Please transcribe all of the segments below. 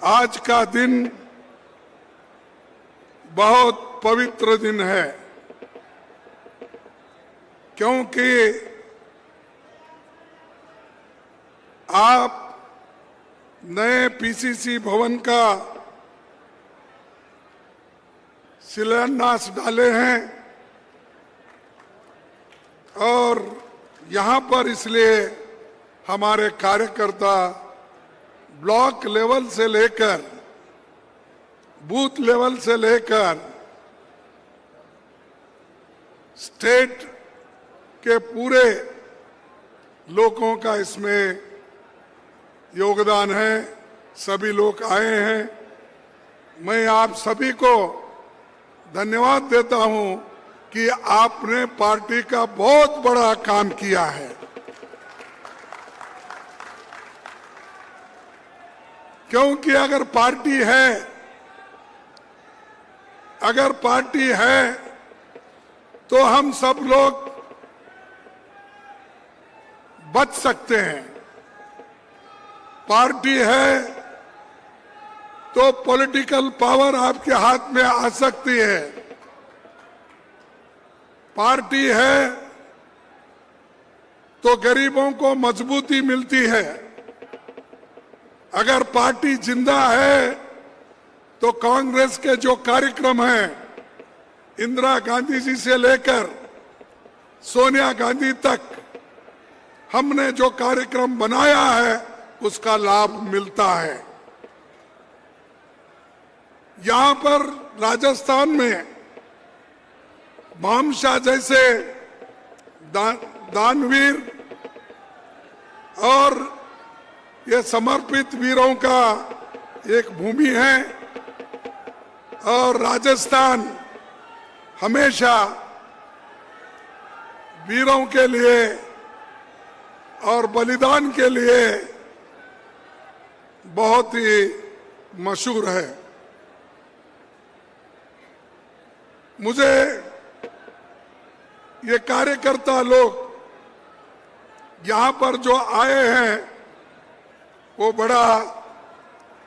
आज का दिन बहुत पवित्र दिन है, क्योंकि आप नए पीसीसी भवन का शिलान्यास डाले हैं और यहाँ पर इसलिए हमारे कार्यकर्ता ब्लॉक लेवल से लेकर बूथ लेवल से लेकर स्टेट के पूरे लोगों का इसमें योगदान है। सभी लोग आए हैं। मैं आप सभी को धन्यवाद देता हूं कि आपने पार्टी का बहुत बड़ा काम किया है, क्योंकि अगर पार्टी है तो हम सब लोग बच सकते हैं। पार्टी है तो पॉलिटिकल पावर आपके हाथ में आ सकती है। पार्टी है तो गरीबों को मजबूती मिलती है। अगर पार्टी जिंदा है तो कांग्रेस के जो कार्यक्रम हैं, इंदिरा गांधी जी से लेकर सोनिया गांधी तक हमने जो कार्यक्रम बनाया है उसका लाभ मिलता है। यहां पर राजस्थान में भामशाह जैसे दानवीर और ये समर्पित वीरों का एक भूमि है और राजस्थान हमेशा वीरों के लिए और बलिदान के लिए बहुत ही मशहूर है। मुझे ये कार्यकर्ता लोग यहाँ पर जो आए हैं वो बड़ा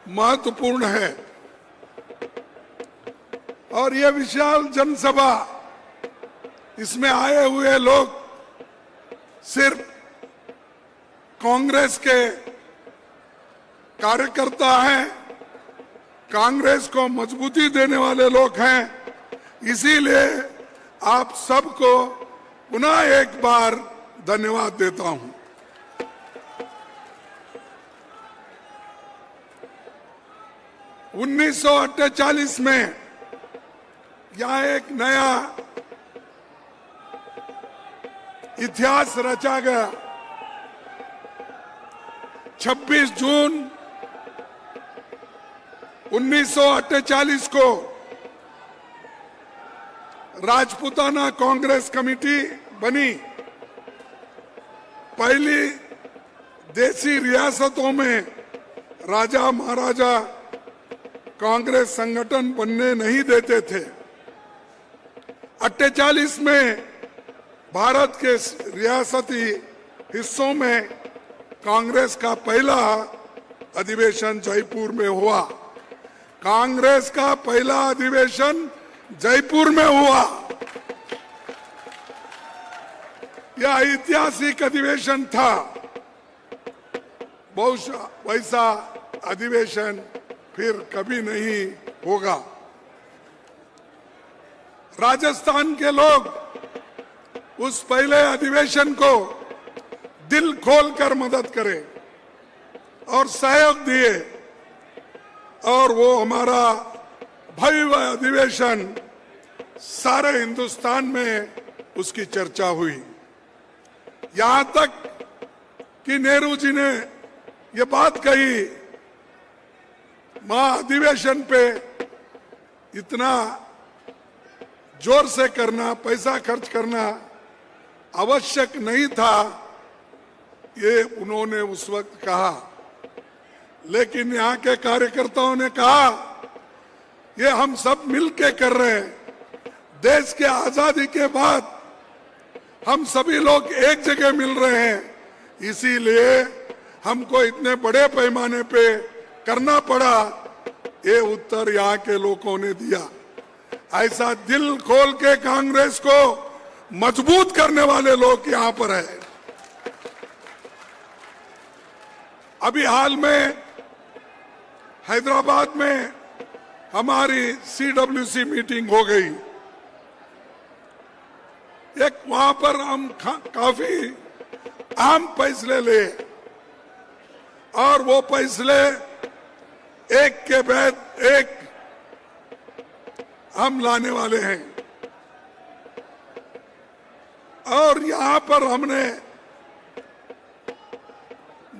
महत्वपूर्ण है और ये विशाल जनसभा, इसमें आए हुए लोग सिर्फ कांग्रेस के कार्यकर्ता हैं, कांग्रेस को मजबूती देने वाले लोग हैं। इसीलिए आप सबको पुनः एक बार धन्यवाद देता हूं। उन्नीस सौ 48 में यहां एक नया इतिहास रचा गया। 26 जून 1948 को राजपूताना कांग्रेस कमेटी बनी। पहली देसी रियासतों में राजा महाराजा कांग्रेस संगठन बनने नहीं देते थे। 48 में भारत के रियासती हिस्सों में कांग्रेस का पहला अधिवेशन जयपुर में हुआ। कांग्रेस का पहला अधिवेशन जयपुर में हुआ। यह ऐतिहासिक अधिवेशन था। बहुशः वैसा अधिवेशन फिर कभी नहीं होगा। राजस्थान के लोग उस पहले अधिवेशन को दिल खोलकर मदद करे और सहयोग दिए और वो हमारा भव्य अधिवेशन सारे हिंदुस्तान में उसकी चर्चा हुई। यहां तक कि नेहरू जी ने ये बात कही, महाअधिवेशन पे इतना जोर से करना, पैसा खर्च करना आवश्यक नहीं था, ये उन्होंने उस वक्त कहा। लेकिन यहाँ के कार्यकर्ताओं ने कहा ये हम सब मिलके कर रहे हैं। देश के आजादी के बाद हम सभी लोग एक जगह मिल रहे हैं, इसीलिए हमको इतने बड़े पैमाने पे करना पड़ा, ये उत्तर यहाँ के लोगों ने दिया। ऐसा दिल खोल के कांग्रेस को मजबूत करने वाले लोग यहाँ पर है। अभी हाल में हैदराबाद में हमारी CWC मीटिंग हो गई। एक वहां पर हम काफी अहम फैसले ले और वो फैसले एक के बाद एक हम लाने वाले हैं। और यहां पर हमने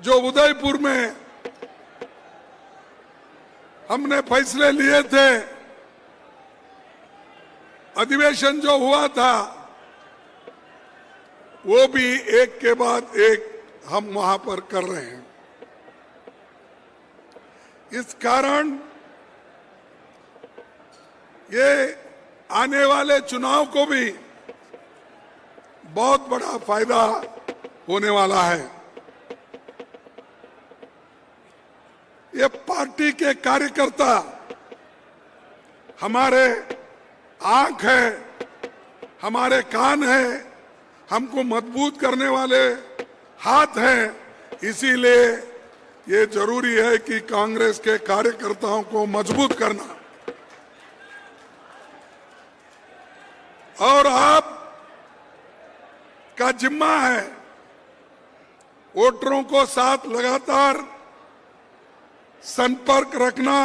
जो उदयपुर में हमने फैसले लिए थे, अधिवेशन जो हुआ था, वो भी एक के बाद एक हम वहां पर कर रहे हैं। इस कारण ये आने वाले चुनाव को भी बहुत बड़ा फायदा होने वाला है। ये पार्टी के कार्यकर्ता हमारे आंख है, हमारे कान है, हमको मजबूत करने वाले हाथ हैं। इसीलिए ये जरूरी है कि कांग्रेस के कार्यकर्ताओं को मजबूत करना। और आप का जिम्मा है वोटरों को साथ लगातार संपर्क रखना,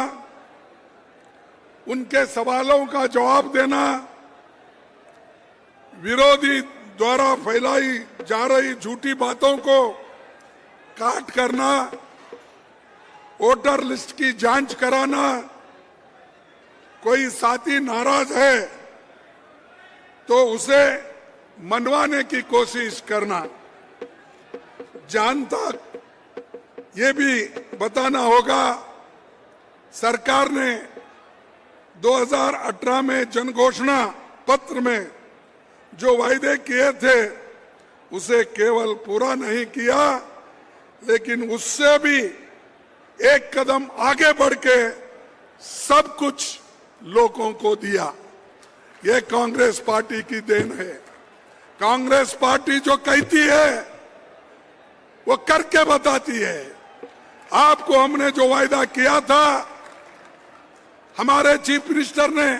उनके सवालों का जवाब देना, विरोधी द्वारा फैलाई जा रही झूठी बातों को काट करना, वोटर लिस्ट की जांच कराना, कोई साथी नाराज है तो उसे मनवाने की कोशिश करना। जानता ये भी बताना होगा, सरकार ने 2018 में जनघोषणा पत्र में जो वायदे किए थे उसे केवल पूरा नहीं किया, लेकिन उससे भी एक कदम आगे बढ़ के सब कुछ लोगों को दिया। ये कांग्रेस पार्टी की देन है। कांग्रेस पार्टी जो कहती है वो करके बताती है। आपको हमने जो वायदा किया था, हमारे चीफ मिनिस्टर ने,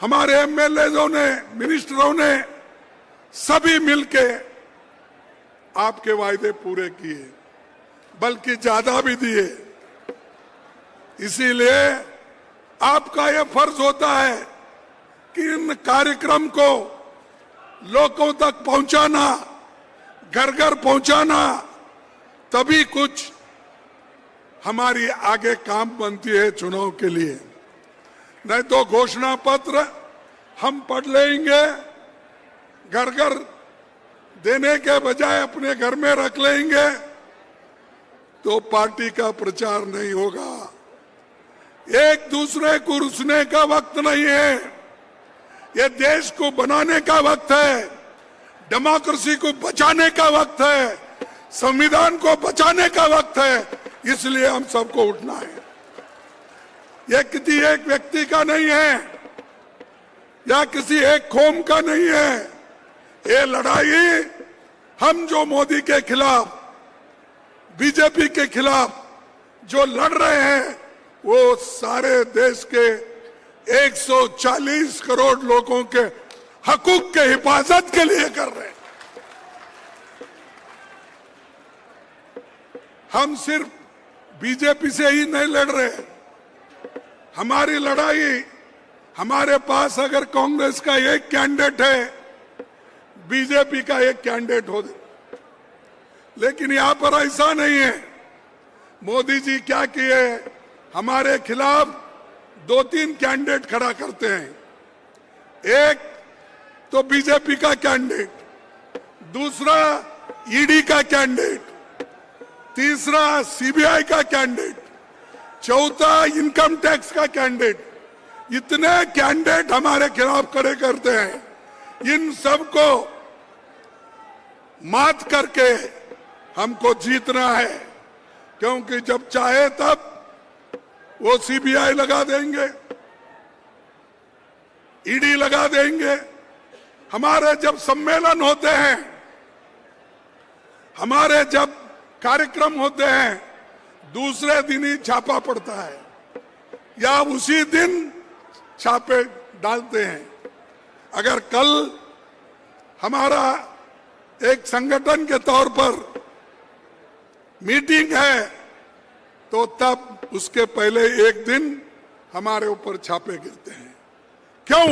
हमारे एमएलएओं ने, मिनिस्टरों ने सभी मिलके आपके वायदे पूरे किए, बल्कि ज्यादा भी दिए। इसीलिए आपका यह फर्ज होता है कि इन कार्यक्रम को लोगों तक पहुंचाना, घर घर पहुंचाना, तभी कुछ हमारी आगे काम बनती है चुनाव के लिए। नहीं तो घोषणा पत्र हम पढ़ लेंगे, घर घर देने के बजाय अपने घर में रख लेंगे, तो पार्टी का प्रचार नहीं होगा। एक दूसरे को रुसने का वक्त नहीं है, ये देश को बनाने का वक्त है, डेमोक्रेसी को बचाने का वक्त है, संविधान को बचाने का वक्त है। इसलिए हम सबको उठना है। यह किसी एक व्यक्ति का नहीं है या किसी एक कौम का नहीं है। ये लड़ाई हम जो मोदी के खिलाफ, बीजेपी के खिलाफ जो लड़ रहे हैं, वो सारे देश के 140 करोड़ लोगों के हकूक के हिफाजत के लिए कर रहे हैं। हम सिर्फ बीजेपी से ही नहीं लड़ रहे। हमारी लड़ाई, हमारे पास अगर कांग्रेस का एक कैंडिडेट है, बीजेपी का एक कैंडिडेट हो, लेकिन यहां पर ऐसा नहीं है। मोदी जी क्या किए, हमारे खिलाफ 2-3 कैंडिडेट खड़ा करते हैं। एक तो बीजेपी का कैंडिडेट, दूसरा ईडी का कैंडिडेट, तीसरा सीबीआई का कैंडिडेट, चौथा इनकम टैक्स का कैंडिडेट। इतने कैंडिडेट हमारे खिलाफ खड़े करते हैं। इन सबको मात करके हमको जीतना है, क्योंकि जब चाहे तब वो सीबीआई लगा देंगे, ईडी लगा देंगे। हमारे जब सम्मेलन होते हैं, हमारे जब कार्यक्रम होते हैं, दूसरे दिन ही छापा पड़ता है या उसी दिन छापे डालते हैं। अगर कल हमारा एक संगठन के तौर पर मीटिंग है तो तब उसके पहले एक दिन हमारे ऊपर छापे गिरते हैं। क्यों?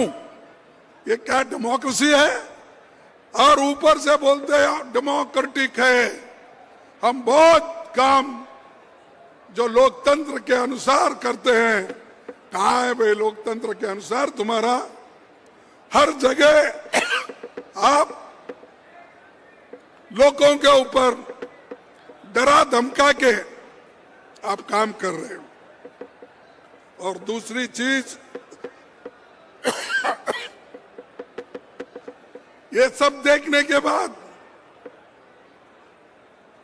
ये क्या डेमोक्रेसी है? और ऊपर से बोलते हैं डेमोक्रेटिक है। हम बहुत काम जो लोकतंत्र के अनुसार करते हैं। कहाँ है भाई लोकतंत्र के अनुसार? तुम्हारा हर जगह आप लोगों के ऊपर डरा धमका के आप काम कर रहे हो। और दूसरी चीज, ये सब देखने के बाद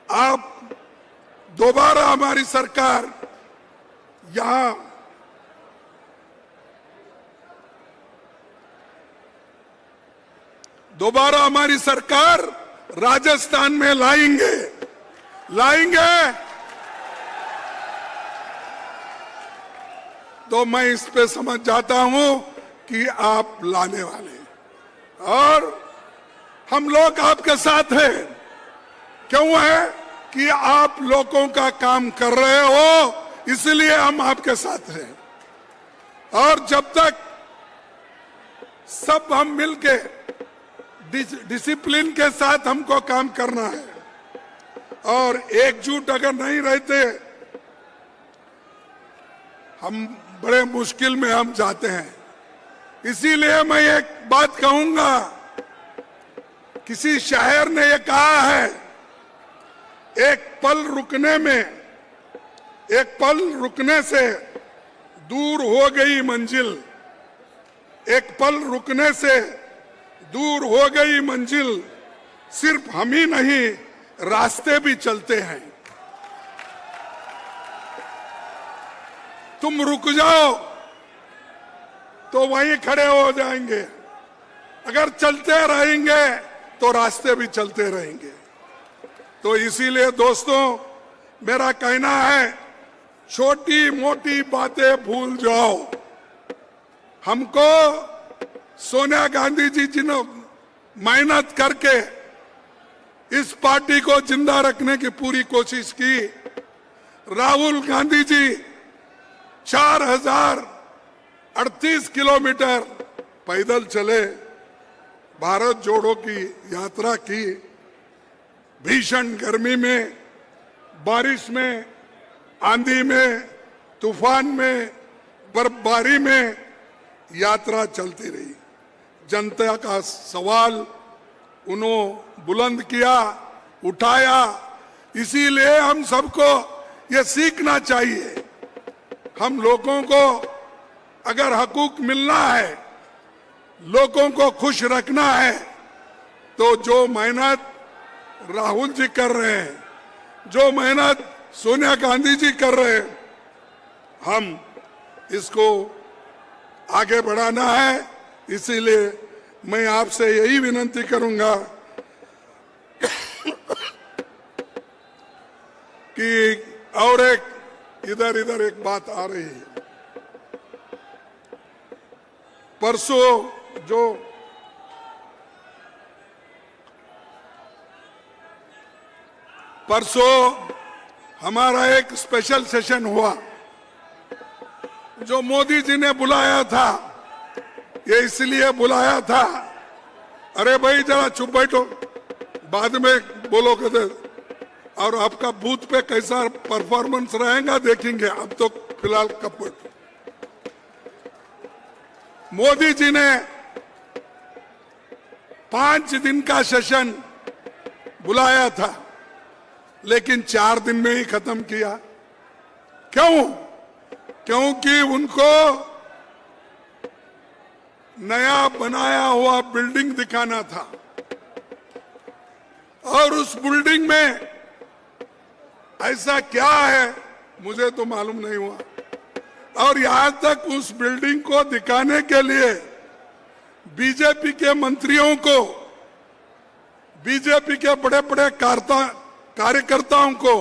आप दोबारा हमारी सरकार यहां दोबारा हमारी सरकार राजस्थान में लाएंगे तो मैं इस पे समझ जाता हूं कि आप लाने वाले हैं और हम लोग आपके साथ हैं। क्यों है? कि आप लोगों का काम कर रहे हो, इसलिए हम आपके साथ हैं। और जब तक सब हम मिलके डिसिप्लिन के साथ हमको काम करना है और एकजुट अगर नहीं रहते, हम बड़े मुश्किल में हम जाते हैं। इसीलिए मैं एक बात कहूंगा, किसी शायर ने ये कहा है, एक पल रुकने से दूर हो गई मंजिल, एक पल रुकने से दूर हो गई मंजिल, सिर्फ हम ही नहीं रास्ते भी चलते हैं। तुम रुक जाओ तो वहीं खड़े हो जाएंगे, अगर चलते रहेंगे तो रास्ते भी चलते रहेंगे। तो इसीलिए दोस्तों, मेरा कहना है, छोटी मोटी बातें भूल जाओ। हमको सोनिया गांधी जी जिन्होंने मेहनत करके इस पार्टी को जिंदा रखने की पूरी कोशिश की, राहुल गांधी जी 4038 किलोमीटर पैदल चले, भारत जोड़ो की यात्रा की, भीषण गर्मी में, बारिश में, आंधी में, तूफान में, बर्फबारी में यात्रा चलती रही। जनता का सवाल उन्होंने बुलंद किया, उठाया। इसीलिए हम सबको ये सीखना चाहिए, हम लोगों को अगर हकूक मिलना है, लोगों को खुश रखना है, तो जो मेहनत राहुल जी कर रहे हैं, जो मेहनत सोनिया गांधी जी कर रहे हैं, हम इसको आगे बढ़ाना है। इसीलिए मैं आपसे यही विनती करूंगा कि और इधर एक बात आ रही है। परसों हमारा एक स्पेशल सेशन हुआ जो मोदी जी ने बुलाया था। ये इसलिए बुलाया था, अरे भाई जरा चुप बैठो, बाद में बोलो कहते, और आपका बूथ पे कैसा परफॉर्मेंस रहेगा देखेंगे, अब तो फिलहाल कब बैठो। मोदी जी ने 5 दिन का सेशन बुलाया था, लेकिन 4 दिन में ही खत्म किया। क्यों? क्योंकि उनको नया बनाया हुआ बिल्डिंग दिखाना था और उस बिल्डिंग में ऐसा क्या है मुझे तो मालूम नहीं हुआ। और यहां तक उस बिल्डिंग को दिखाने के लिए बीजेपी के मंत्रियों को, बीजेपी के बड़े बड़े कार्यकर्ताओं को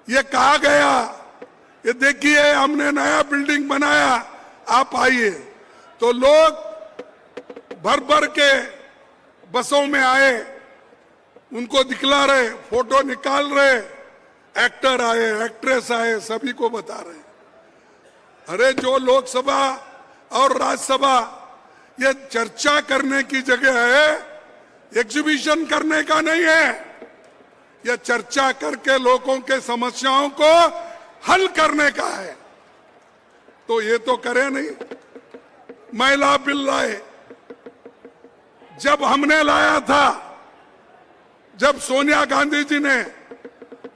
ये कहा गया, ये देखिए हमने नया बिल्डिंग बनाया, आप आइए। तो लोग भर भर के बसों में आए, उनको दिखला रहे, फोटो निकाल रहे, एक्टर आए, एक्ट्रेस आए, सभी को बता रहे। अरे जो लोकसभा और राज्यसभा ये चर्चा करने की जगह है, एग्जीबिशन करने का नहीं है। यह चर्चा करके लोगों के समस्याओं को हल करने का है। तो ये तो करे नहीं। महिला बिल लाए, जब हमने लाया था, जब सोनिया गांधी जी ने,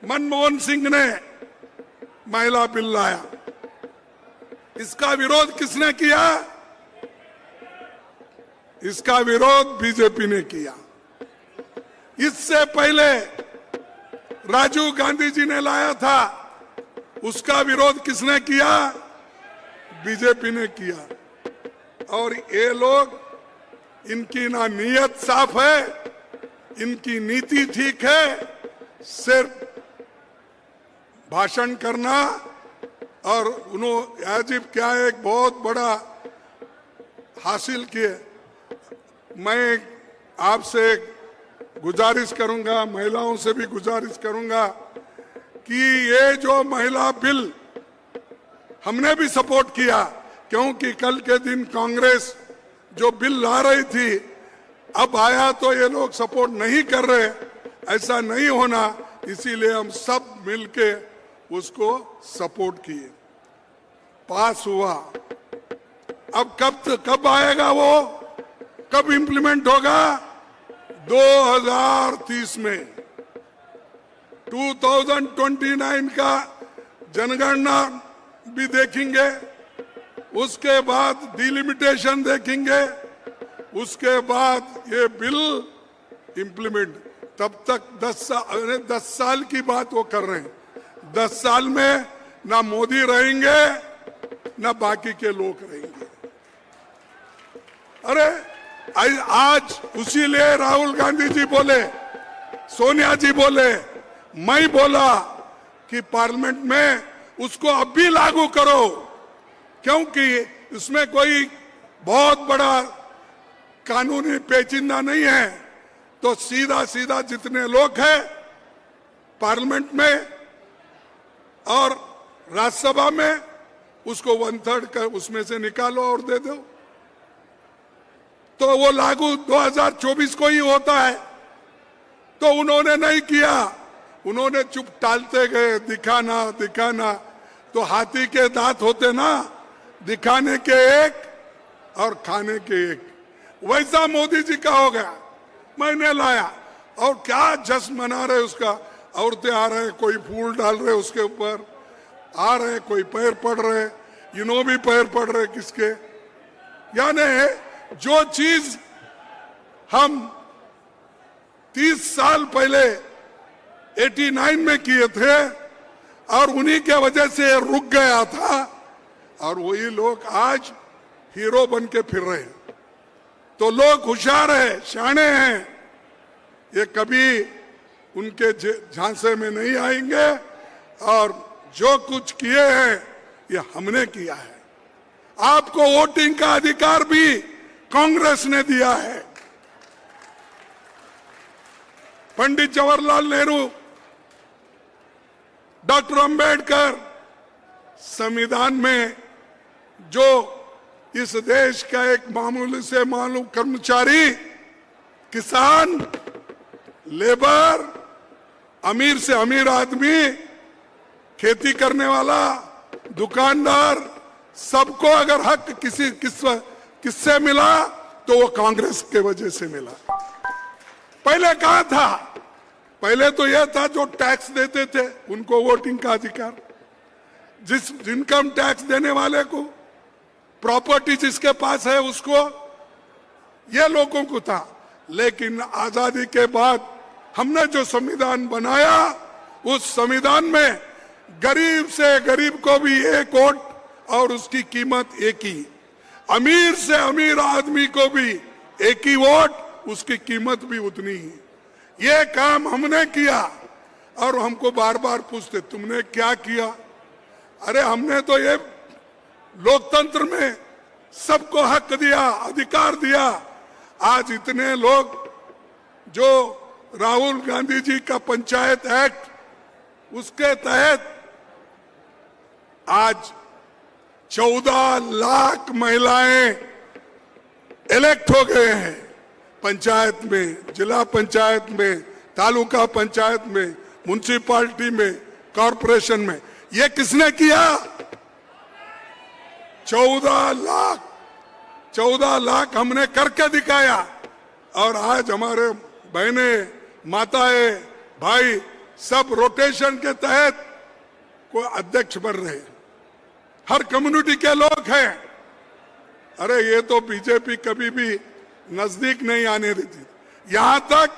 मनमोहन सिंह ने महिला बिल लाया, इसका विरोध किसने किया? इसका विरोध बीजेपी ने किया। इससे पहले राजीव गांधी जी ने लाया था, उसका विरोध किसने किया? बीजेपी ने किया। और ये लोग, इनकी ना नीयत साफ है, इनकी नीति ठीक है, सिर्फ भाषण करना। और उन्होंने अजीब क्या एक बहुत बड़ा हासिल किए। मैं आपसे गुजारिश करूंगा, महिलाओं से भी गुजारिश करूंगा कि ये जो महिला बिल हमने भी सपोर्ट किया, क्योंकि कल के दिन कांग्रेस जो बिल ला रही थी, अब आया तो ये लोग सपोर्ट नहीं कर रहे। ऐसा नहीं होना, इसीलिए हम सब मिलके उसको सपोर्ट किए, पास हुआ। अब कब आएगा वो, कब इंप्लीमेंट होगा? 2030 में, 2029 का जनगणना भी देखेंगे, उसके बाद डिलिमिटेशन देखेंगे, उसके बाद ये बिल इंप्लीमेंट। तब तक 10 साल की बात वो कर रहे हैं। 10 साल में ना मोदी रहेंगे ना बाकी के लोग रहेंगे। अरे आज उसीलिए राहुल गांधी जी बोले, सोनिया जी बोले, मैं बोला कि पार्लियामेंट में उसको अब भी लागू करो, क्योंकि इसमें कोई बहुत बड़ा कानूनी पेचीदा नहीं है। तो सीधा सीधा जितने लोग हैं पार्लियामेंट में और राज्यसभा में, उसको 1/3 कर उसमें से निकालो और दे दो, तो वो लागू 2024 को ही होता है। तो उन्होंने नहीं किया, उन्होंने चुप टालते गए, दिखाना। तो हाथी के दांत होते ना, दिखाने के एक और खाने के एक। वैसा मोदी जी का हो गया। मैंने लाया और क्या जश्न मना रहे उसका। औरतें आ रहे, कोई फूल डाल रहे उसके ऊपर, आ रहे, कोई पैर पड़ रहे, इन्हों भी पैर पड़ रहे किसके। यानी जो चीज हम 30 साल पहले 89 में किए थे और उन्हीं के वजह से रुक गया था, और वही लोग आज हीरो बन के फिर रहे हैं। तो लोग होशियार है, शाणे हैं, ये कभी उनके झांसे में नहीं आएंगे। और जो कुछ किए हैं ये हमने किया है। आपको वोटिंग का अधिकार भी कांग्रेस ने दिया है। पंडित जवाहरलाल नेहरू, डॉक्टर अंबेडकर, संविधान में जो इस देश का एक मामूली से मामूली कर्मचारी, किसान, लेबर, अमीर से अमीर आदमी, खेती करने वाला, दुकानदार, सबको अगर हक किससे मिला तो वो कांग्रेस के वजह से मिला। पहले कहा था, पहले तो यह था जो टैक्स देते थे उनको वोटिंग का अधिकार, जिस इनकम टैक्स देने वाले को, प्रॉपर्टी जिसके पास है उसको, ये लोगों को था। लेकिन आजादी के बाद हमने जो संविधान बनाया उस संविधान में गरीब से गरीब को भी एक वोट और उसकी कीमत एक ही, अमीर से अमीर आदमी को भी एक ही वोट, उसकी कीमत भी उतनी ही। ये काम हमने किया और हमको बार बार पूछते तुमने क्या किया? अरे हमने तो ये लोकतंत्र में सबको हक दिया, अधिकार दिया। आज इतने लोग जो राहुल गांधी जी का पंचायत एक्ट, उसके तहत आज 14 लाख महिलाएं इलेक्ट हो गए हैं पंचायत में, जिला पंचायत में, तालुका पंचायत में, म्युनिसिपालिटी में, कॉरपोरेशन में। ये किसने किया? 14 लाख हमने करके दिखाया। और आज हमारे बहनें, माताएं, भाई सब रोटेशन के तहत को अध्यक्ष बन रहे, हर कम्युनिटी के लोग हैं। अरे ये तो बीजेपी कभी भी नजदीक नहीं आने देती। यहां तक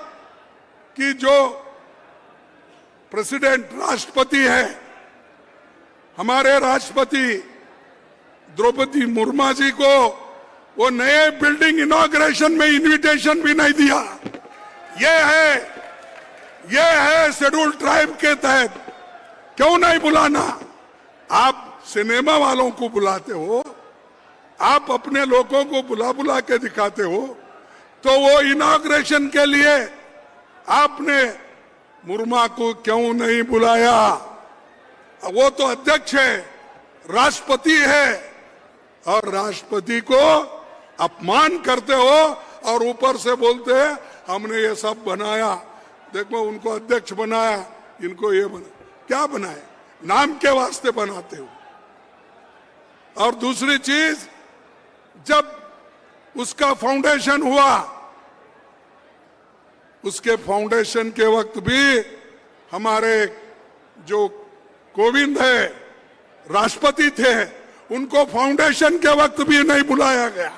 कि जो प्रेसिडेंट, राष्ट्रपति है, हमारे राष्ट्रपति द्रौपदी मुर्मू जी को वो नए बिल्डिंग इनॉग्रेशन में इनविटेशन भी नहीं दिया। ये है शेड्यूल ट्राइब के तहत। क्यों नहीं बुलाना? आप सिनेमा वालों को बुलाते हो, आप अपने लोगों को बुला बुला के दिखाते हो, तो वो इनॉग्रेशन के लिए आपने मुर्मू को क्यों नहीं बुलाया? वो तो अध्यक्ष है, राष्ट्रपति है, और राष्ट्रपति को अपमान करते हो और ऊपर से बोलते हैं हमने ये सब बनाया, देखो उनको अध्यक्ष बनाया, इनको ये बना। क्या बनाए? नाम के वास्ते बनाते हो। और दूसरी चीज, जब उसका फाउंडेशन हुआ, उसके फाउंडेशन के वक्त भी हमारे जो कोविंद है, राष्ट्रपति थे, उनको फाउंडेशन के वक्त भी नहीं बुलाया गया,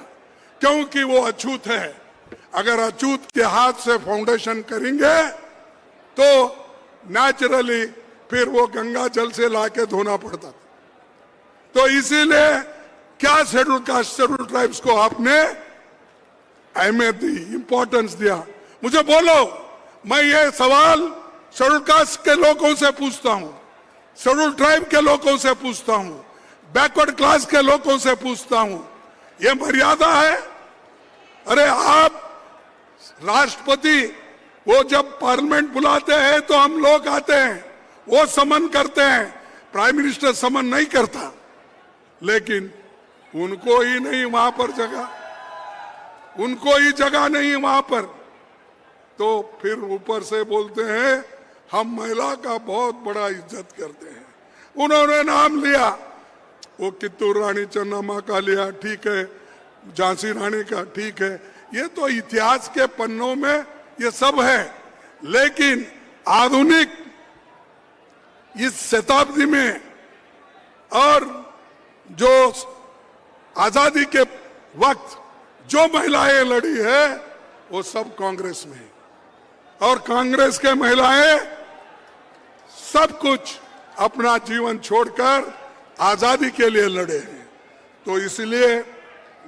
क्योंकि वो अछूत है। अगर अछूत के हाथ से फाउंडेशन करेंगे तो नेचुरली फिर वो गंगा जल से लाके धोना पड़ता था। तो इसीलिए क्या शेड्यूल कास्ट, शेड्यूल ट्राइब्स को आपने अहमियत दी, इंपॉर्टेंस दिया? मुझे बोलो, मैं ये सवाल शेड्यूल कास्ट के लोगों से पूछता हूं, शेड्यूल ट्राइब के लोगों से पूछता हूं, बैकवर्ड क्लास के लोगों से पूछता हूं, ये मर्यादा है? अरे आप राष्ट्रपति, वो जब पार्लियामेंट बुलाते हैं तो हम लोग आते हैं, वो समन करते हैं, प्राइम मिनिस्टर समन नहीं करता, लेकिन उनको ही नहीं वहां पर जगह, उनको ही जगह नहीं वहां पर। तो फिर ऊपर से बोलते हैं हम महिला का बहुत बड़ा इज्जत करते हैं। उन्होंने नाम लिया, वो कित्तूर रानी चन्नामा का लिया, ठीक है, झांसी रानी का, ठीक है, ये तो इतिहास के पन्नों में ये सब है। लेकिन आधुनिक इस शताब्दी में और जो आजादी के वक्त जो महिलाएं लड़ी है वो सब कांग्रेस में है, और कांग्रेस के महिलाएं सब कुछ अपना जीवन छोड़कर आजादी के लिए लड़े हैं। तो इसलिए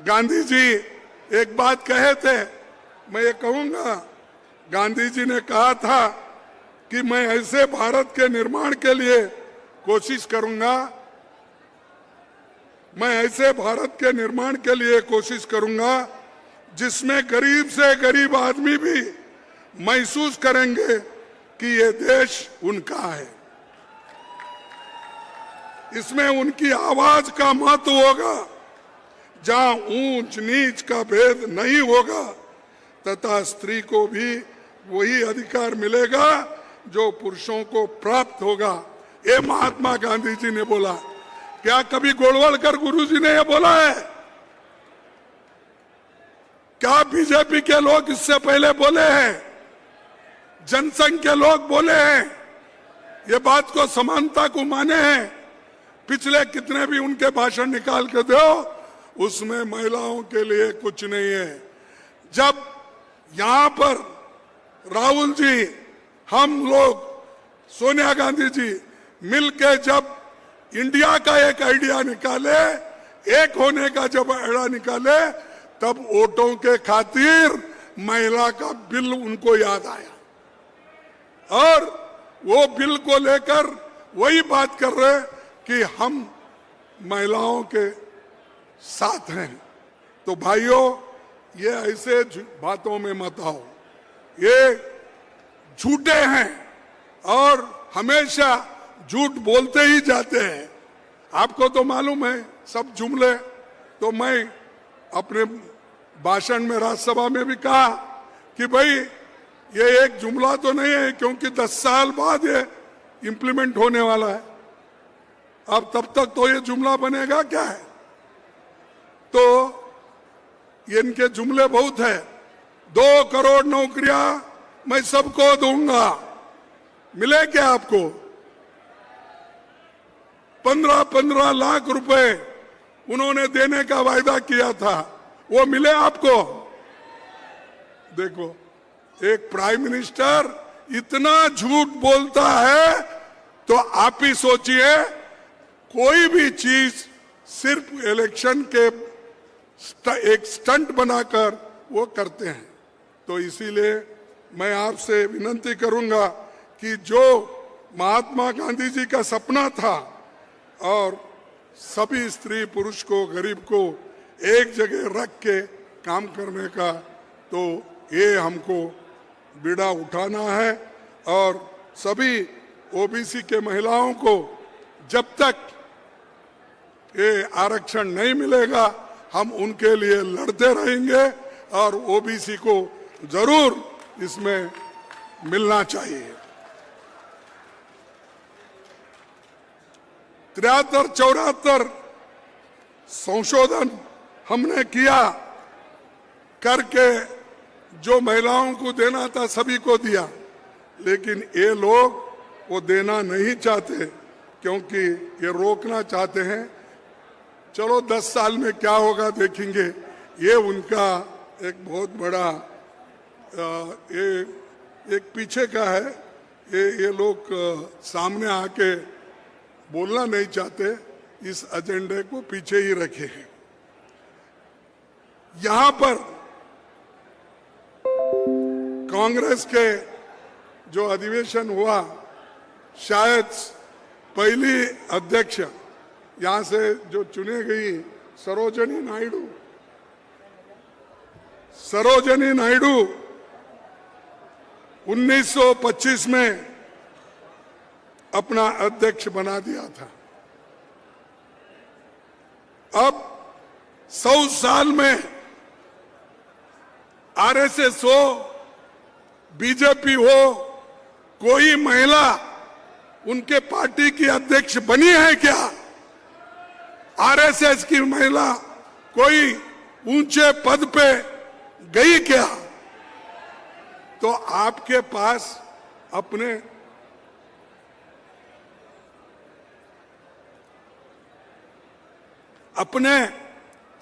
गांधी जी एक बात कहे थे, मैं ये कहूंगा, गांधी जी ने कहा था कि मैं ऐसे भारत के निर्माण के लिए कोशिश करूंगा, मैं ऐसे भारत के निर्माण के लिए कोशिश करूंगा जिसमें गरीब से गरीब आदमी भी महसूस करेंगे कि ये देश उनका है, इसमें उनकी आवाज का महत्व होगा, जहां ऊंच नीच का भेद नहीं होगा, तथा स्त्री को भी वही अधिकार मिलेगा जो पुरुषों को प्राप्त होगा। ये महात्मा गांधी जी ने बोला। क्या कभी गोलवलकर गुरुजी ने ये बोला है? क्या बीजेपी के लोग इससे पहले बोले हैं? जनसंघ के लोग बोले हैं? ये बात को समानता को माने हैं? पिछले कितने भी उनके भाषण निकाल के दो, उसमें महिलाओं के लिए कुछ नहीं है। जब यहां पर राहुल जी, हम लोग सोनिया गांधी जी मिलके जब इंडिया का एक आइडिया निकाले, एक होने का जब आइडिया निकाले, तब वोटों के खातिर महिला का बिल उनको याद आया और वो बिल को लेकर वही बात कर रहे कि हम महिलाओं के साथ हैं। तो भाइयों, ये ऐसे बातों में मत आओ, ये झूठे हैं और हमेशा झूठ बोलते ही जाते हैं। आपको तो मालूम है सब जुमले, तो मैं अपने भाषण में राज्यसभा में भी कहा कि भाई ये एक जुमला तो नहीं है, क्योंकि 10 साल बाद ये इंप्लीमेंट होने वाला है। अब तब तक तो ये जुमला बनेगा क्या है? तो इनके जुमले बहुत है। 2 करोड़ नौकरियां मैं सबको दूंगा, मिले क्या आपको? 15-15 लाख रुपए उन्होंने देने का वायदा किया था, वो मिले आपको? देखो, एक प्राइम मिनिस्टर इतना झूठ बोलता है तो आप ही सोचिए, कोई भी चीज सिर्फ इलेक्शन के एक स्टंट बनाकर वो करते हैं। तो इसीलिए मैं आपसे विनती करूंगा कि जो महात्मा गांधी जी का सपना था और सभी स्त्री पुरुष को, गरीब को एक जगह रख के काम करने का, तो ये हमको बीड़ा उठाना है। और सभी ओबीसी के महिलाओं को जब तक ये आरक्षण नहीं मिलेगा, हम उनके लिए लड़ते रहेंगे और ओबीसी को जरूर इसमें मिलना चाहिए। 73-74 संशोधन हमने किया, करके जो महिलाओं को देना था सभी को दिया, लेकिन ये लोग वो देना नहीं चाहते, क्योंकि ये रोकना चाहते हैं। चलो 10 साल में क्या होगा देखेंगे। ये उनका एक बहुत बड़ा ये एक पीछे का है। ये लोग सामने आके बोलना नहीं चाहते, इस एजेंडे को पीछे ही रखे हैं। यहां पर कांग्रेस के जो अधिवेशन हुआ, शायद पहली अध्यक्ष यहां से जो चुने गई सरोजिनी नायडू 1925 में अपना अध्यक्ष बना दिया था। अब 100 साल में आरएसएस हो, बीजेपी हो, कोई महिला उनके पार्टी की अध्यक्ष बनी है क्या? आरएसएस की महिला कोई ऊंचे पद पे गई क्या? तो आपके पास अपने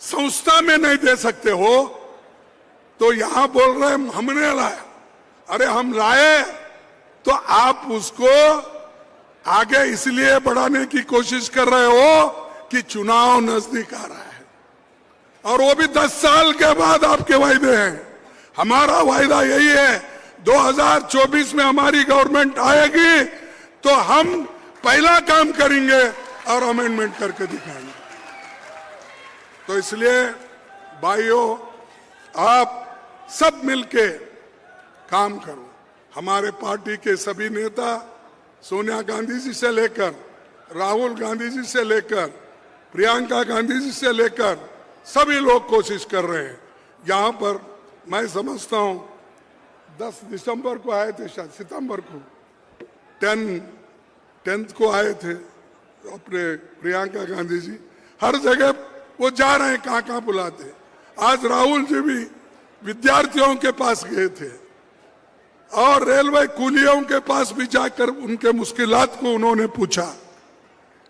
संस्था में नहीं दे सकते हो, तो यहां बोल रहे हमने लाया। अरे हम लाए तो आप उसको आगे इसलिए बढ़ाने की कोशिश कर रहे हो कि चुनाव नजदीक आ रहा है, और वो भी 10 साल के बाद आपके वायदे हैं। हमारा वायदा यही है, 2024 में हमारी गवर्नमेंट आएगी तो हम पहला काम करेंगे और अमेंडमेंट करके दिखाएंगे। तो इसलिए भाइयों, आप सब मिलके काम करो। हमारे पार्टी के सभी नेता, सोनिया गांधी जी से लेकर राहुल गांधी जी से लेकर प्रियंका गांधी जी से लेकर सभी लोग कोशिश कर रहे हैं। यहाँ पर मैं समझता हूँ 10 दिसंबर को आए थे, शायद सितंबर को 10th को आए थे अपने प्रियंका गांधी जी। हर जगह वो जा रहे हैं, कहाँ कहाँ बुलाते। आज राहुल जी भी विद्यार्थियों के पास गए थे और रेलवे कुलियों के पास भी जाकर उनके मुश्किलात को उन्होंने पूछा।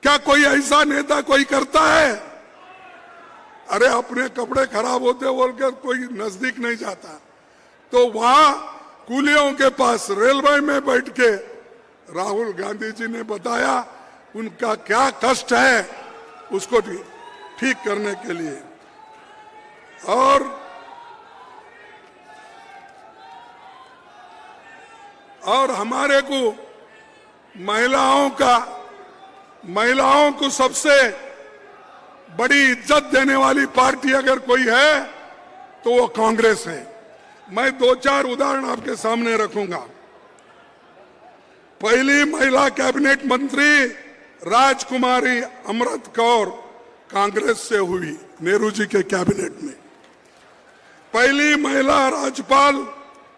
क्या कोई ऐसा नेता कोई करता है? अरे अपने कपड़े खराब होते बोलकर कोई नजदीक नहीं जाता। तो वहां कुलियों के पास रेलवे में बैठ के राहुल गांधी जी ने बताया उनका क्या कष्ट है उसको ठीक करने के लिए। और हमारे को महिलाओं को सबसे बड़ी इज्जत देने वाली पार्टी अगर कोई है तो वो कांग्रेस है। मैं 2-4 उदाहरण आपके सामने रखूंगा। पहली महिला कैबिनेट मंत्री राजकुमारी अमृत कौर कांग्रेस से हुई, नेहरू जी के कैबिनेट में। पहली महिला राज्यपाल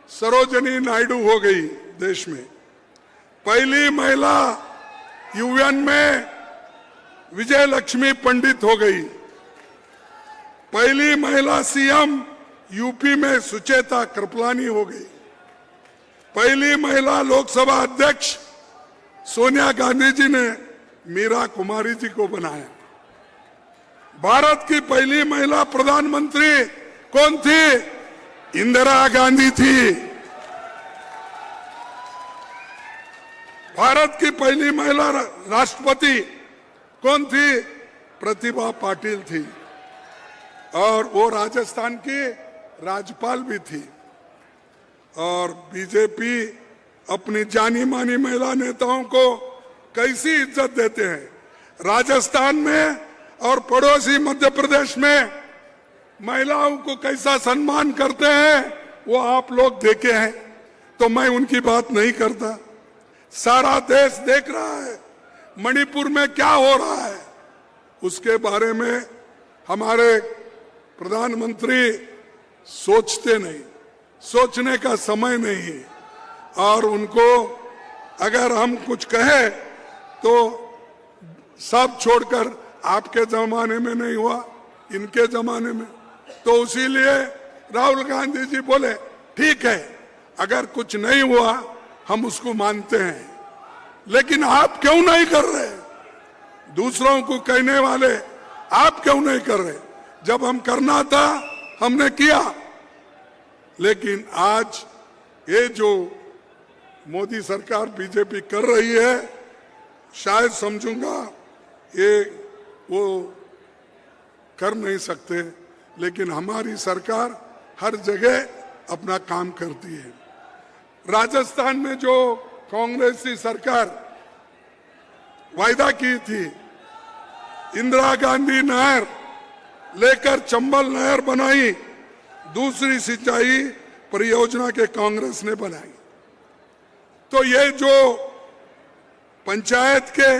सरोजिनी नायडू हो गई देश में। पहली महिला यूएन में विजय लक्ष्मी पंडित हो गई। पहली महिला सीएम यूपी में सुचेता कृपलानी हो गई। पहली महिला लोकसभा अध्यक्ष सोनिया गांधी जी ने मीरा कुमारी जी को बनाया। भारत की पहली महिला प्रधानमंत्री कौन थी? इंदिरा गांधी थी। भारत की पहली महिला राष्ट्रपति कौन थी? प्रतिभा पाटिल थी, और वो राजस्थान की राज्यपाल भी थी। और बीजेपी अपनी जानी मानी महिला नेताओं को कैसी इज्जत देते हैं। राजस्थान में और पड़ोसी मध्य प्रदेश में महिलाओं को कैसा सम्मान करते हैं वो आप लोग देखे हैं, तो मैं उनकी बात नहीं करता। सारा देश देख रहा है मणिपुर में क्या हो रहा है, उसके बारे में हमारे प्रधानमंत्री सोचते नहीं, सोचने का समय नहीं। और उनको अगर हम कुछ कहें तो सब छोड़कर आपके जमाने में नहीं हुआ, इनके जमाने में, तो इसीलिए राहुल गांधी जी बोले ठीक है अगर कुछ नहीं हुआ हम उसको मानते हैं, लेकिन आप क्यों नहीं कर रहे? दूसरों को कहने वाले आप क्यों नहीं कर रहे? जब हम करना था हमने किया। लेकिन आज ये जो मोदी सरकार बीजेपी कर रही है, शायद समझूंगा ये वो कर नहीं सकते, लेकिन हमारी सरकार हर जगह अपना काम करती है। राजस्थान में जो कांग्रेसी सरकार वायदा की थी, इंदिरा गांधी नहर लेकर चंबल नहर बनाई, दूसरी सिंचाई परियोजना के कांग्रेस ने बनाई। तो ये जो पंचायत के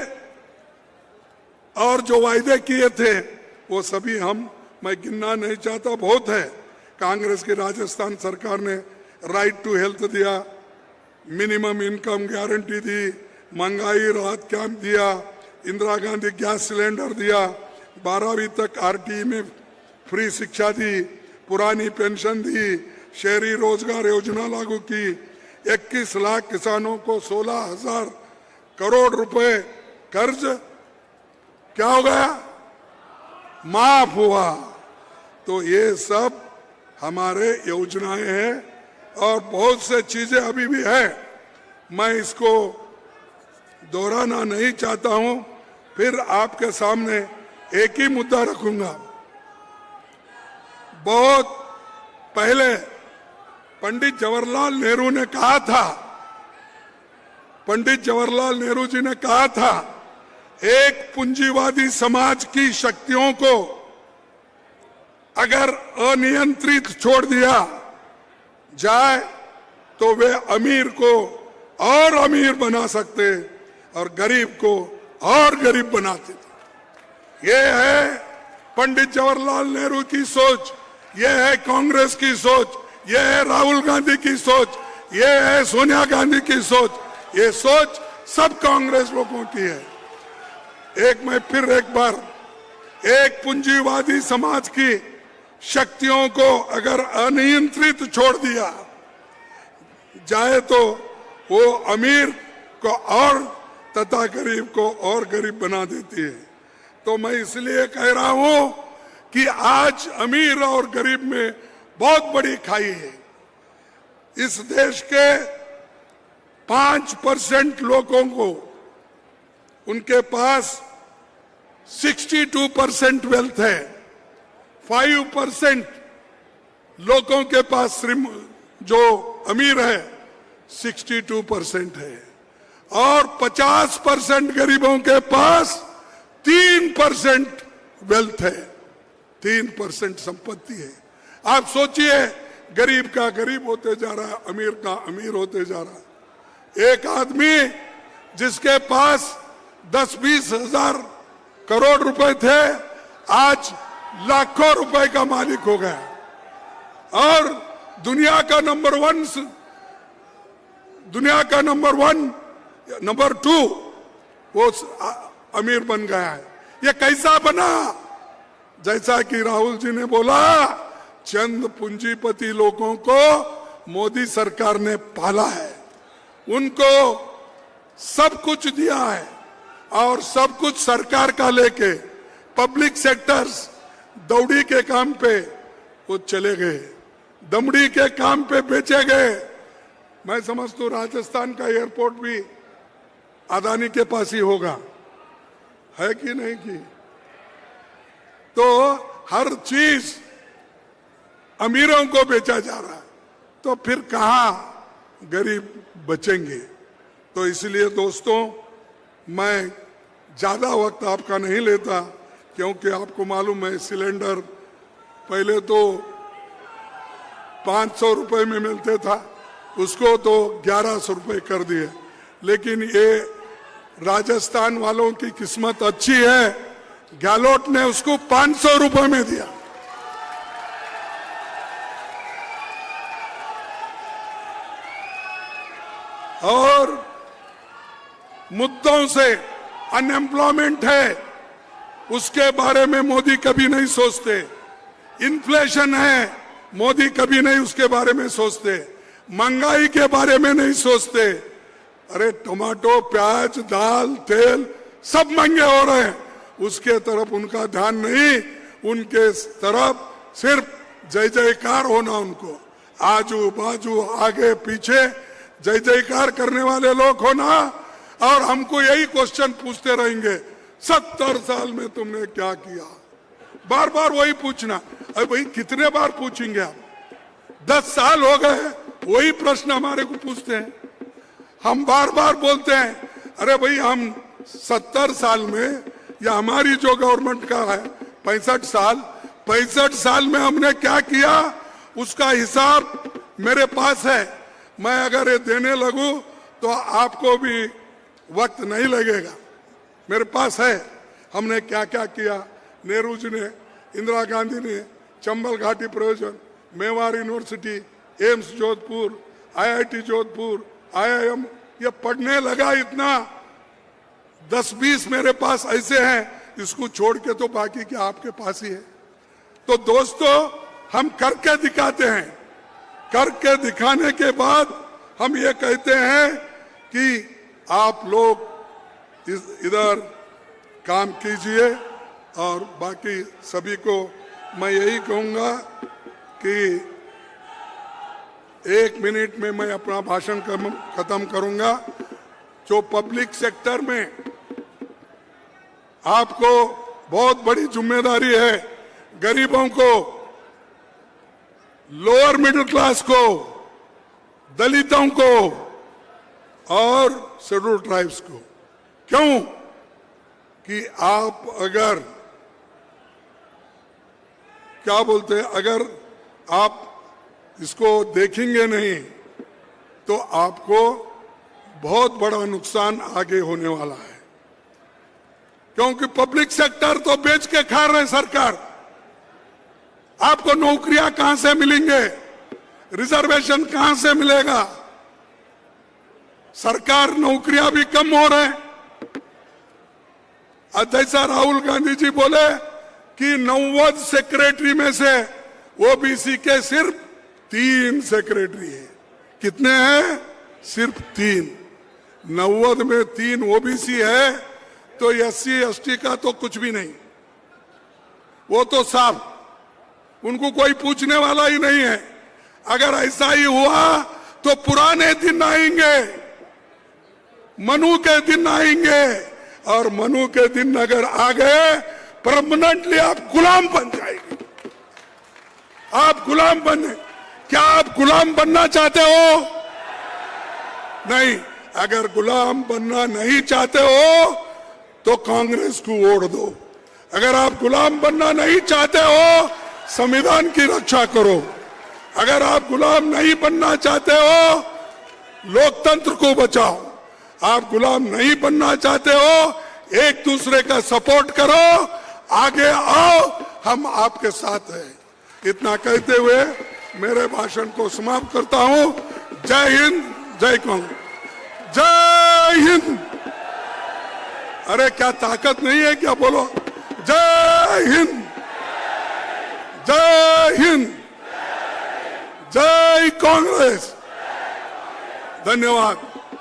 और जो वायदे किए थे वो सभी मैं गिनना नहीं चाहता, बहुत है। कांग्रेस की राजस्थान सरकार ने राइट टू हेल्थ दिया, मिनिमम इनकम गारंटी दी, महंगाई राहत कैंप दिया, इंदिरा गांधी गैस सिलेंडर दिया, 12वीं तक आरटीई में फ्री शिक्षा दी, पुरानी पेंशन दी, शहरी रोजगार योजना लागू की, 21 लाख किसानों को 16,000 करोड़ रुपए कर्ज क्या हो गया? माफ हुआ। तो ये सब हमारे योजनाएं हैं और बहुत से चीजें अभी भी है, मैं इसको दोहराना नहीं चाहता हूं। फिर आपके सामने एक ही मुद्दा रखूंगा। बहुत पहले पंडित जवाहरलाल नेहरू ने कहा था, पंडित जवाहरलाल नेहरू जी ने कहा था, एक पूंजीवादी समाज की शक्तियों को अगर अनियंत्रित छोड़ दिया जाए तो वे अमीर को और अमीर बना सकते और गरीब को और गरीब बनाते थे। ये है पंडित जवाहरलाल नेहरू की सोच, ये है कांग्रेस की सोच, ये है राहुल गांधी की सोच, ये है सोनिया गांधी की सोच। ये सोच सब कांग्रेस लोगों की है। मैं फिर एक बार, एक पूंजीवादी समाज की शक्तियों को अगर अनियंत्रित छोड़ दिया जाए तो वो अमीर को और तथा गरीब को और गरीब बना देती है। तो मैं इसलिए कह रहा हूं कि आज अमीर और गरीब में बहुत बड़ी खाई है। इस देश के 5% लोगों को उनके पास 62% वेल्थ है, 5% लोगों के पास जो अमीर है 62% है, और 50% गरीबों के पास 3% वेल्थ है, 3% संपत्ति है। आप सोचिए, गरीब का गरीब होते जा रहा है, अमीर का अमीर होते जा रहा है। एक आदमी जिसके पास 10-20 हजार करोड़ रुपए थे, आज लाखों रुपए का मालिक हो गया, और दुनिया का नंबर 2 वो अमीर बन गया है। ये कैसा बना? जैसा कि राहुल जी ने बोला, चंद पूंजीपति लोगों को मोदी सरकार ने पाला है, उनको सब कुछ दिया है, और सब कुछ सरकार का लेके पब्लिक सेक्टर्स दौड़ी के काम पे वो चले गए, दमड़ी के काम पे बेचे गए। मैं समझता हूं राजस्थान का एयरपोर्ट भी अदानी के पास ही होगा, है कि नहीं की? तो हर चीज अमीरों को बेचा जा रहा है, तो फिर कहां गरीब बचेंगे? तो इसलिए दोस्तों, मैं ज्यादा वक्त आपका नहीं लेता, क्योंकि आपको मालूम है सिलेंडर पहले तो 500 रुपए में मिलते था, उसको तो 1100 रुपए कर दिए। लेकिन ये राजस्थान वालों की किस्मत अच्छी है, गहलोत ने उसको 500 रुपए में दिया। और मुद्दों से अनएम्प्लॉयमेंट है, उसके बारे में मोदी कभी नहीं सोचते। इन्फ्लेशन है, मोदी कभी नहीं उसके बारे में सोचते। महंगाई के बारे में नहीं सोचते। अरे टमाटो, प्याज, दाल, तेल सब महंगे हो रहे हैं, उसके तरफ उनका ध्यान नहीं। उनके तरफ सिर्फ जय जयकार होना, उनको आजू बाजू आगे पीछे जय जयकार करने वाले लोग होना, और हमको यही क्वेश्चन पूछते रहेंगे, 70 साल में तुमने क्या किया? बार बार वही पूछना। अरे भाई कितने बार पूछेंगे आप? 10 साल हो गए वही प्रश्न हमारे को पूछते हैं। हम बार बार बोलते हैं, अरे भाई हम 70 साल में, या हमारी जो गवर्नमेंट का है 65 साल में हमने क्या किया, उसका हिसाब मेरे पास है। मैं अगर ये देने लगूं तो आपको भी वक्त नहीं लगेगा, मेरे पास है। हमने क्या क्या किया। नेहरू जी ने, इंदिरा गांधी ने चंबल घाटी प्रयोजन, Mewar university, AIIMS Jodhpur, IIT Jodhpur, IIM, ये पढ़ने लगा इतना। 10-20 मेरे पास ऐसे हैं, इसको छोड़ के तो बाकी क्या आपके पास ही है। तो दोस्तों, हम करके दिखाते हैं। करके दिखाने के बाद हम ये कहते हैं कि आप लोग इधर काम कीजिए, और बाकी सभी को मैं यही कहूंगा कि 1 मिनट में मैं अपना भाषण खत्म करूंगा। जो पब्लिक सेक्टर में आपको बहुत बड़ी जिम्मेदारी है, गरीबों को, लोअर मिडिल क्लास को, दलितों को और शेड्यूल ट्राइब्स को। क्यों? कि आप अगर क्या बोलते हैं, अगर आप इसको देखेंगे नहीं तो आपको बहुत बड़ा नुकसान आगे होने वाला है। क्योंकि पब्लिक सेक्टर तो बेच के खा रहे हैं सरकार। आपको नौकरियां कहां से मिलेंगे? रिजर्वेशन कहां से मिलेगा? सरकार नौकरियां भी कम हो रहे हैं। जैसा राहुल गांधी जी बोले कि 90 सेक्रेटरी में से ओबीसी के सिर्फ 3 सेक्रेटरी है। कितने हैं? सिर्फ 3। 90 में 3 ओबीसी है, तो SC ST का तो कुछ भी नहीं, वो तो साफ, उनको कोई पूछने वाला ही नहीं है। अगर ऐसा ही हुआ तो पुराने दिन आएंगे मनु के दिन आएंगे और मनु के दिन अगर आ गए परमानेंटली आप गुलाम बन जाएंगे। आप गुलाम बने, क्या आप गुलाम बनना चाहते हो? नहीं। अगर गुलाम बनना नहीं चाहते हो तो कांग्रेस को वोट दो। अगर आप गुलाम बनना नहीं चाहते हो संविधान की रक्षा करो। अगर आप गुलाम नहीं बनना चाहते हो लोकतंत्र को बचाओ। आप गुलाम नहीं बनना चाहते हो एक दूसरे का सपोर्ट करो, आगे आओ, हम आपके साथ हैं। इतना कहते हुए मेरे भाषण को समाप्त करता हूं। जय हिंद, जय कांग्रेस, जय हिंद। अरे क्या ताकत नहीं है क्या? बोलो जय हिंद, जय हिंद, जय कांग्रेस। धन्यवाद।